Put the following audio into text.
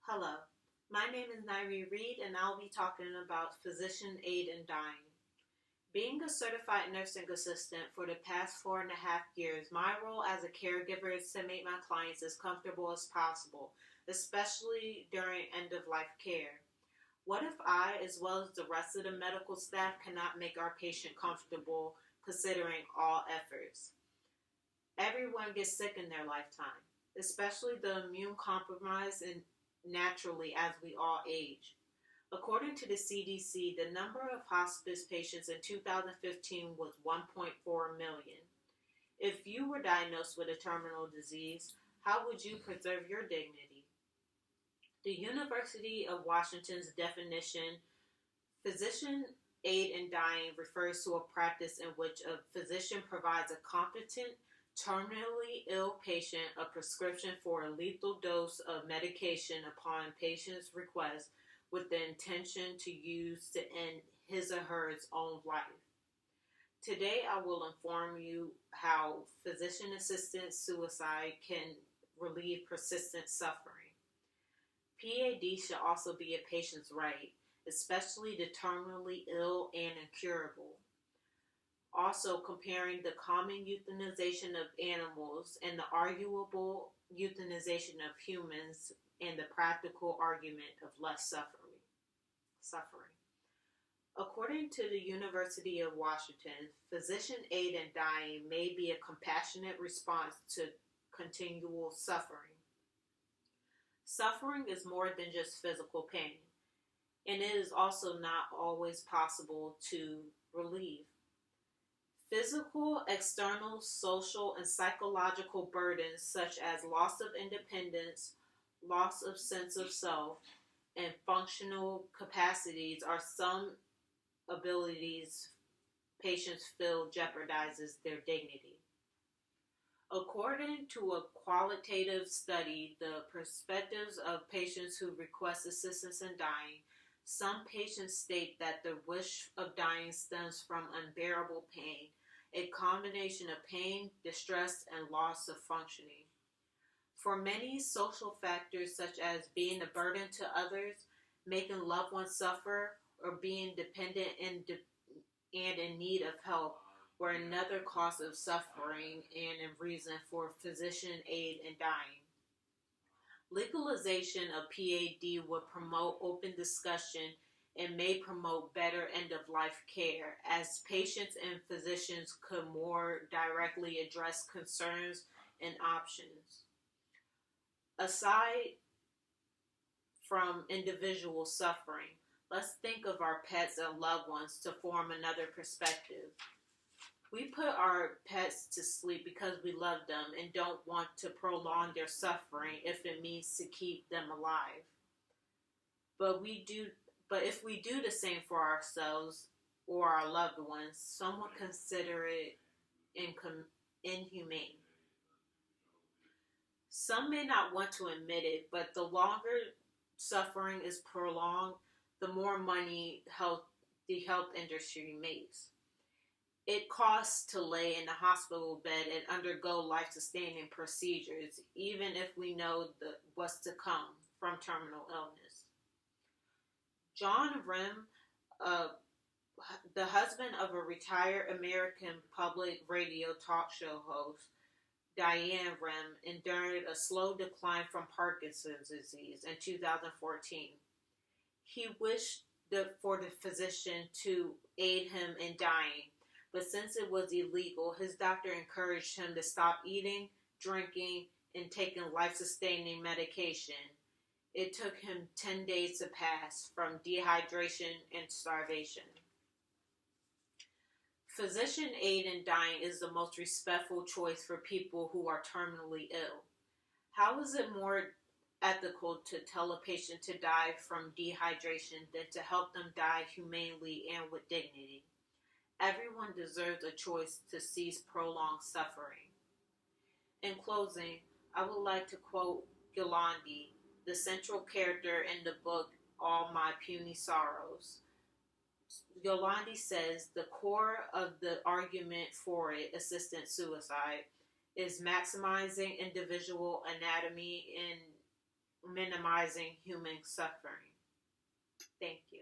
Hello, my name is Nairi Reed, and I'll be talking about physician aid in dying. Being a certified nursing assistant for the past 4.5 years, my role as a caregiver is to make my clients as comfortable as possible, especially during end of life care. What if I, as well as the rest of the medical staff, cannot make our patient comfortable considering all efforts? Everyone gets sick in their lifetime, especially the immune compromised and naturally as we all age. According to the CDC, the number of hospice patients in 2015 was 1.4 million. If you were diagnosed with a terminal disease, how would you preserve your dignity? The University of Washington's definition, physician aid in dying, refers to a practice in which a physician provides a competent, terminally ill patient a prescription for a lethal dose of medication upon patient's request with the intention to use to end his or her own life. Today I will inform you how physician-assisted suicide can relieve persistent suffering. PAD should also be a patient's right, especially the terminally ill and incurable. Also, comparing the common euthanization of animals and the arguable euthanization of humans and the practical argument of less suffering. According to the University of Washington, physician aid in dying may be a compassionate response to continual suffering. Suffering is more than just physical pain, and it is also not always possible to relieve. Physical, external, social, and psychological burdens such as loss of independence, loss of sense of self, and functional capacities are some abilities patients feel jeopardizes their dignity. According to a qualitative study, the perspectives of patients who request assistance in dying, some patients state that the wish of dying stems from unbearable pain, a combination of pain, distress, and loss of functioning. For many, social factors such as being a burden to others, making loved ones suffer, or being dependent and in need of help were another cause of suffering and a reason for physician aid in dying. Legalization of PAD would promote open discussion and may promote better end-of-life care, as patients and physicians could more directly address concerns and options. Aside from individual suffering, let's think of our pets and loved ones to form another perspective. We put our pets to sleep because we love them and don't want to prolong their suffering if it means to keep them alive. But if we do the same for ourselves or our loved ones, some would consider it inhumane. Some may not want to admit it, but the longer suffering is prolonged, the more money the health industry makes. It costs to lay in the hospital bed and undergo life-sustaining procedures, even if we know what's to come from terminal illness. John Rem, the husband of a retired American public radio talk show host, Diane Rem, endured a slow decline from Parkinson's disease in 2014. He wished for the physician to aid him in dying, but since it was illegal, his doctor encouraged him to stop eating, drinking, and taking life-sustaining medication. It took him 10 days to pass from dehydration and starvation. Physician aid in dying is the most respectful choice for people who are terminally ill. How is it more ethical to tell a patient to die from dehydration than to help them die humanely and with dignity? Everyone deserves a choice to cease prolonged suffering. In closing, I would like to quote Yolandi, the central character in the book All My Puny Sorrows. Yolandi says the core of the argument for assisted suicide is maximizing individual anatomy and minimizing human suffering. Thank you.